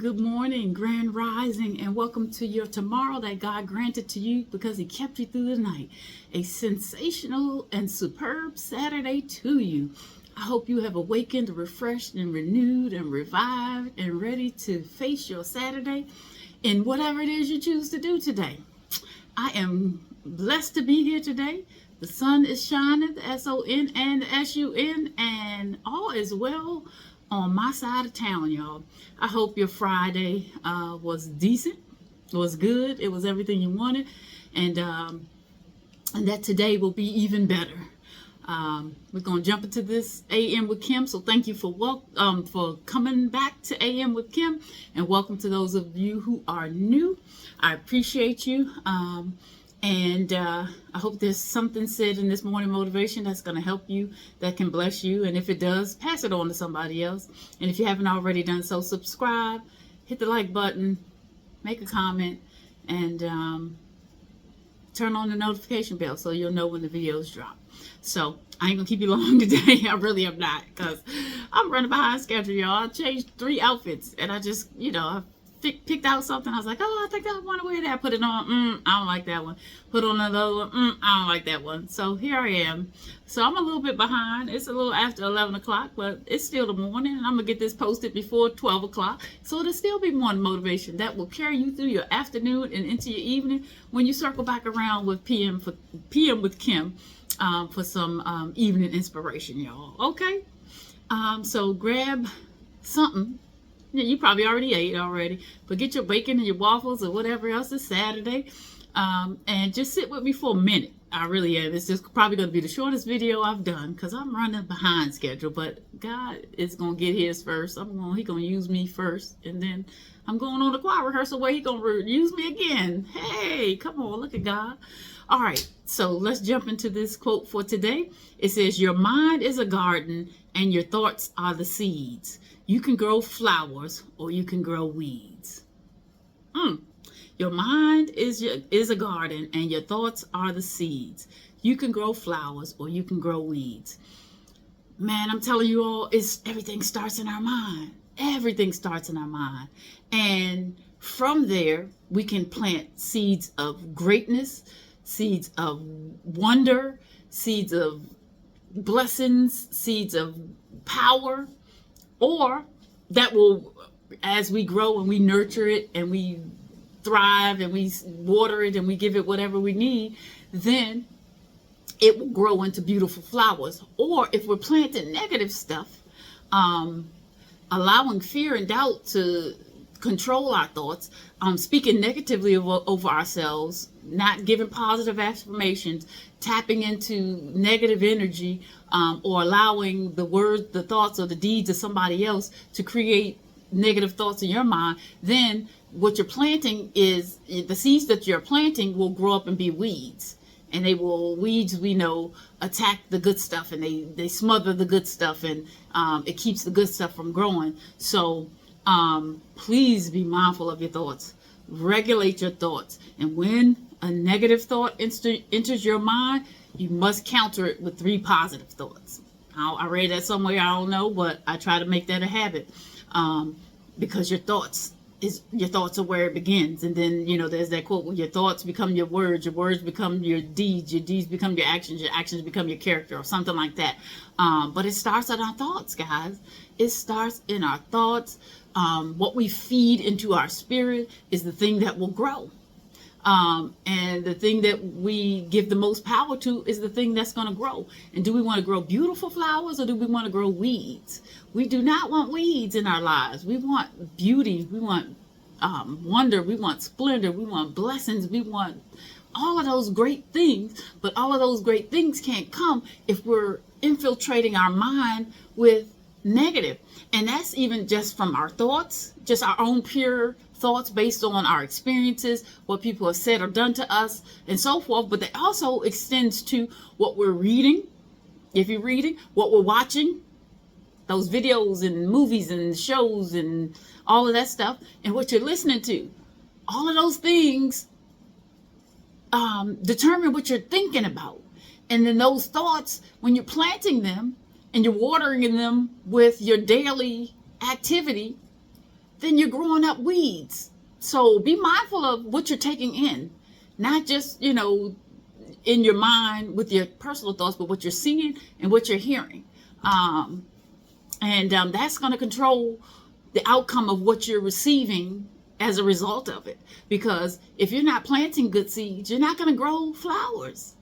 Good morning, grand rising, and welcome to your tomorrow that God granted to you because He kept you through the night. A sensational and superb Saturday to you. I hope you have awakened, refreshed, and renewed, and revived, and ready to face your Saturday in whatever it is you choose to do today. I am blessed to be here today. The sun is shining, the S-O-N and the S-U-N, and all is well on my side of town, y'all. I hope your Friday was decent, was good, it was everything you wanted, and that today will be even better. We're gonna jump into this AM with Kim. So thank you for coming back to AM with Kim, and welcome to those of you who are new. I appreciate you. And I hope there's something said in this morning motivation that's going to help you, that can bless you. And if it does, pass it on to somebody else. And if you haven't already done so, subscribe, hit the like button, make a comment, and turn on the notification bell so you'll know when the videos drop. So I ain't going to keep you long today. I really am not, because I'm running behind schedule, y'all. I changed 3 outfits, and I just, I picked out something. I was like, oh, I think I want to wear that. Put it on. I don't like that one. Put on another one. I don't like that one. So here I am. So I'm a little bit behind. It's a little after 11 o'clock, but it's still the morning. And I'm going to get this posted before 12 o'clock. So it'll still be morning motivation that will carry you through your afternoon and into your evening when you circle back around with PM with Kim for some evening inspiration, y'all. Okay? So grab something. Yeah, you probably already ate already, but get your bacon and your waffles or whatever else. It's Saturday, and just sit with me for a minute. I really am. It's just probably going to be the shortest video I've done because I'm running behind schedule, but God is going to get his first. He going to use me first, and then I'm going on the choir rehearsal where he going to use me again. Hey, come on, look at God. All right, so let's jump into this quote for today. It says, your mind is a garden and your thoughts are the seeds. You can grow flowers or you can grow weeds. Your mind is a garden and your thoughts are the seeds. You can grow flowers or you can grow weeds. Man, I'm telling you all, everything starts in our mind. Everything starts in our mind. And from there, we can plant seeds of greatness, seeds of wonder, seeds of blessings, seeds of power, or that will, as we grow and we nurture it and we thrive and we water it and we give it whatever we need, then it will grow into beautiful flowers. Or if we're planting negative stuff, allowing fear and doubt to control our thoughts, speaking negatively over ourselves, not giving positive affirmations, tapping into negative energy, or allowing the words, the thoughts, or the deeds of somebody else to create negative thoughts in your mind, then what you're planting is, the seeds that you're planting will grow up and be weeds. And weeds, we know, attack the good stuff, and they smother the good stuff, and it keeps the good stuff from growing. So please be mindful of your thoughts. Regulate your thoughts. And when a negative thought enters your mind, you must counter it with 3 positive thoughts. I read that somewhere, I don't know, but I try to make that a habit, because your thoughts are where it begins. And then, there's that quote where your thoughts become your words become your deeds become your actions become your character, or something like that. But it starts in our thoughts, guys. It starts in our thoughts. What we feed into our spirit is the thing that will grow. And the thing that we give the most power to is the thing that's going to grow. And do we want to grow beautiful flowers, or do we want to grow weeds? We do not want weeds in our lives. We want beauty. We want wonder. We want splendor. We want blessings. We want all of those great things. But all of those great things can't come if we're infiltrating our mind with negative. And that's even just from our thoughts, just our own pure thoughts based on our experiences, what people have said or done to us, and so forth. But that also extends to what we're reading, if you're reading, what we're watching, those videos and movies and shows and all of that stuff, and what you're listening to. All of those things determine what you're thinking about. And then those thoughts, when you're planting them and you're watering them with your daily activity, then you're growing up weeds. So be mindful of what you're taking in, not just, in your mind with your personal thoughts, but what you're seeing and what you're hearing. And that's going to control the outcome of what you're receiving as a result of it. Because if you're not planting good seeds, you're not going to grow flowers.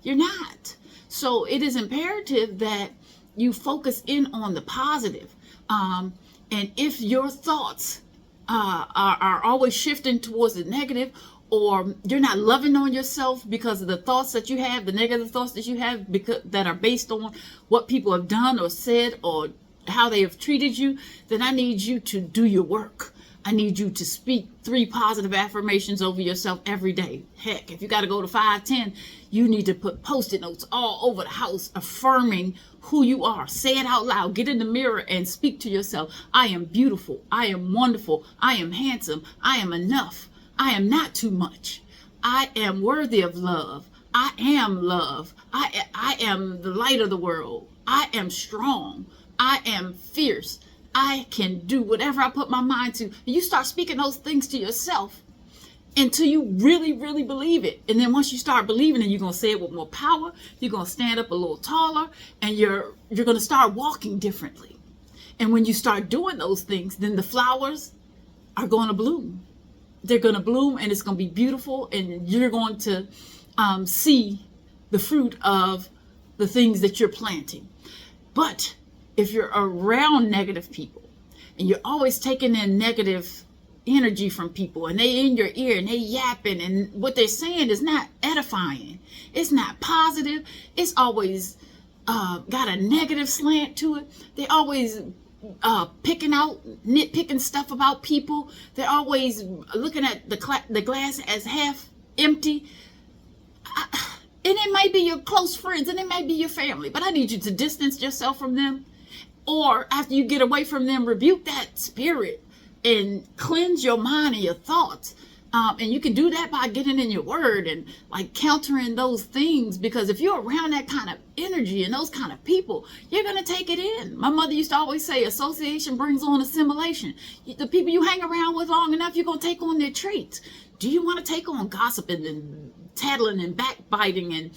You're not. So it is imperative that you focus in on the positive. And if your thoughts are always shifting towards the negative, or you're not loving on yourself because of the thoughts that you have, the negative thoughts that you have that are based on what people have done or said or how they have treated you, then I need you to do your work. I need you to speak 3 positive affirmations over yourself every day. Heck, if you got to go to 5, 10, you need to put Post-it notes all over the house affirming who you are. Say it out loud. Get in the mirror and speak to yourself. I am beautiful. I am wonderful. I am handsome. I am enough. I am not too much. I am worthy of love. I am love. I am the light of the world. I am strong. I am fierce. I can do whatever I put my mind to. You start speaking those things to yourself until you really, really believe it. And then once you start believing it, you're going to say it with more power. You're going to stand up a little taller, and you're going to start walking differently. And when you start doing those things, then the flowers are going to bloom. They're going to bloom, and it's going to be beautiful, and you're going to see the fruit of the things that you're planting. But if you're around negative people and you're always taking in negative energy from people, and they in your ear and they yapping, and what they're saying is not edifying, it's not positive, it's always got a negative slant to it, they always nitpicking stuff about people, they're always looking at the glass as half empty, and it might be your close friends and it might be your family, but I need you to distance yourself from them. Or after you get away from them, rebuke that spirit and cleanse your mind and your thoughts. And you can do that by getting in your word and like countering those things, because if you're around that kind of energy and those kind of people, you're going to take it in. My mother used to always say association brings on assimilation. The people you hang around with long enough, you're going to take on their traits. Do you want to take on gossiping and tattling and backbiting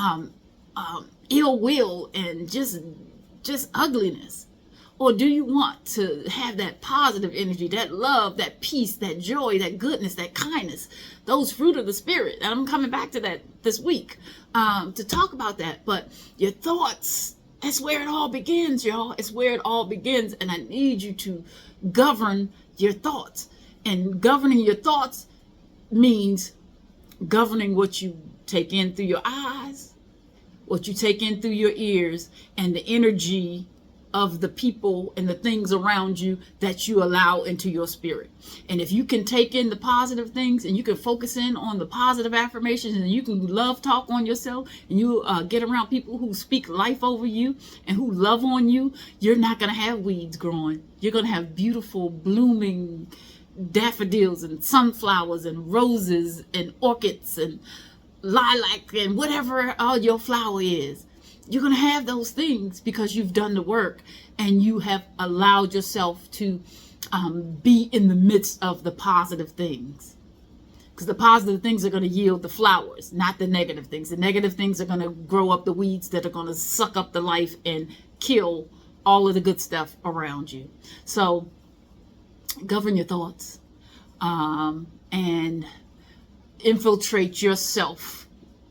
and ill will and just ugliness? Or do you want to have that positive energy, that love, that peace, that joy, that goodness, that kindness, those fruit of the spirit? And I'm coming back to that this week to talk about that. But your thoughts, that's where it all begins, y'all. It's where it all begins. And I need you to govern your thoughts. And governing your thoughts means governing what you take in through your eyes, what you take in through your ears, and the energy of the people and the things around you that you allow into your spirit. And if you can take in the positive things and you can focus in on the positive affirmations, and you can love talk on yourself, and you get around people who speak life over you and who love on you, you're not going to have weeds growing. You're going to have beautiful blooming daffodils and sunflowers and roses and orchids and lilac and whatever all your flower is. You're going to have those things because you've done the work and you have allowed yourself to be in the midst of the positive things. Because the positive things are going to yield the flowers, not the negative things. The negative things are going to grow up the weeds that are going to suck up the life and kill all of the good stuff around you. So govern your thoughts and infiltrate yourself,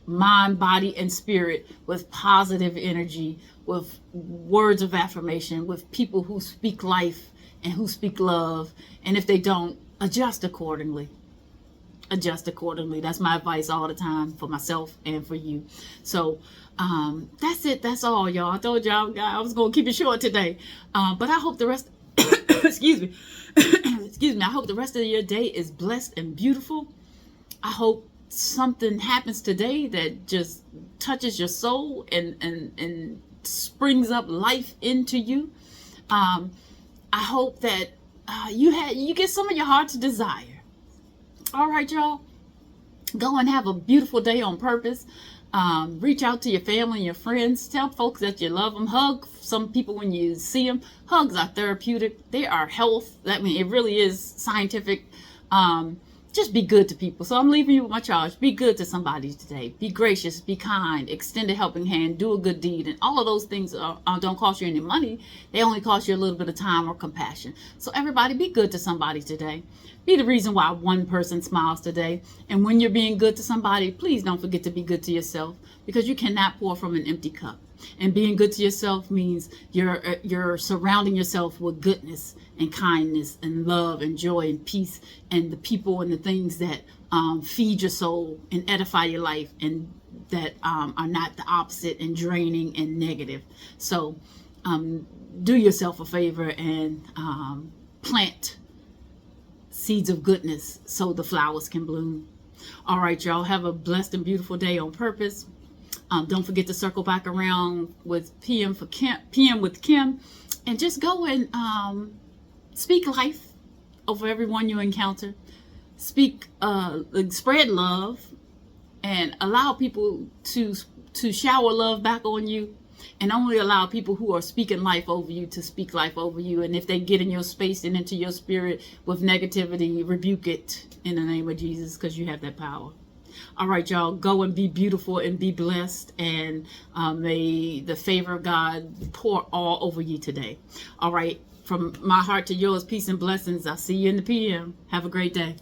mind, body, and spirit with positive energy, with words of affirmation, with people who speak life and who speak love. And if they don't, adjust accordingly. Adjust accordingly. That's my advice all the time for myself and for you. So that's it. That's all, y'all. I told y'all I was going to keep it short today. But I hope the rest, excuse me, I hope the rest of your day is blessed and beautiful. I hope something happens today that just touches your soul and springs up life into you. I hope that you get some of your heart's desire. All right, y'all. Go and have a beautiful day on purpose. Reach out to your family and your friends. Tell folks that you love them. Hug some people when you see them. Hugs are therapeutic. They are health. I mean, it really is scientific. Just be good to people. So I'm leaving you with my charge. Be good to somebody today. Be gracious. Be kind. Extend a helping hand. Do a good deed. And all of those things don't cost you any money. They only cost you a little bit of time or compassion. So everybody, be good to somebody today. Be the reason why one person smiles today. And when you're being good to somebody, please don't forget to be good to yourself, because you cannot pour from an empty cup. And being good to yourself means you're surrounding yourself with goodness and kindness and love and joy and peace, and the people and the things that feed your soul and edify your life, and that are not the opposite and draining and negative. So do yourself a favor and plant seeds of goodness so the flowers can bloom. All right, y'all, have a blessed and beautiful day on purpose. Don't forget to circle back around with PM with Kim, and just go and speak life over everyone you encounter. Spread love, and allow people to shower love back on you, and only allow people who are speaking life over you to speak life over you. And if they get in your space and into your spirit with negativity, rebuke it in the name of Jesus, because you have that power. All right, y'all, go and be beautiful and be blessed, and may the favor of God pour all over you today. All right, from my heart to yours, peace and blessings. I'll see you in the PM. Have a great day.